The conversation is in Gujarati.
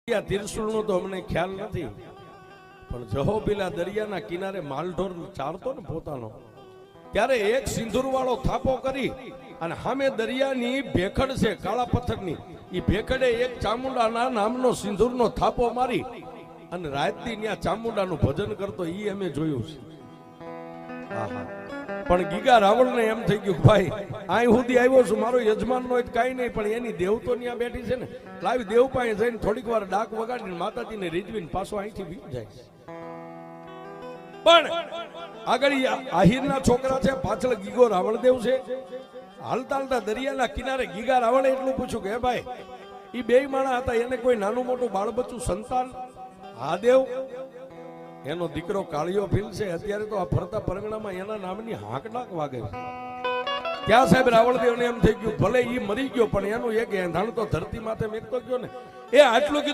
ત્રિશુલનો તો અમને ખ્યાલ નથી, પણ જહોબીલા દરિયાના કિનારે માલઢોર ચારતો ને પોતાનો, ત્યારે એક સિંદૂર વાળો થાપો કરી અને સામે દરિયાની ભેખડ છે કાળા પથ્થરની, એ ભેખડે એક ચામુંડાના નામનો સિંદૂરનો થાપો મારી અને રાતથી ત્યાં ચામુંડાનું ભજન કરતો ઈ અમે જોયું છે. પણ ગીગા રાવણને એમ થઈ ગયું ભાઈ અહીં સુધી આવ્યો છું, મારો યજમાન નો કઈ નહીં, પણ એની દેવ તો ત્યાં બેઠી છે ને, લાવી દેવ પાસે જઈને થોડીક વાર ડાક વગાડીને માતાજીને રીઝવીને પાછો અહીંથી વી જાય. પણ આગળ આહિરના છોકરા છે, પાછળ ગીગો રાવળદેવ છે. હાલતા હાલતા દરિયાના કિનારે ગીગા રાવળે એટલું પૂછ્યું કે હે ભાઈ, એ બે માણા હતા, એને કોઈ નાનું મોટું બાળબચ્ચું સંતાન? હા દેવ, એનો દીકરો કાળિયો ભીલ છે, અત્યારે તો આ ફરતા પરગણામાં એના નામની હાંકડાક વાગે છે. ત્યાં સાહેબ રાવળદેવને એમ થઈ ગયું ભલે ઈ મરી ગયો પણ એનું એક એંધાણ તો ધરતી માથે મેકતો ગયો ને, એ આટલું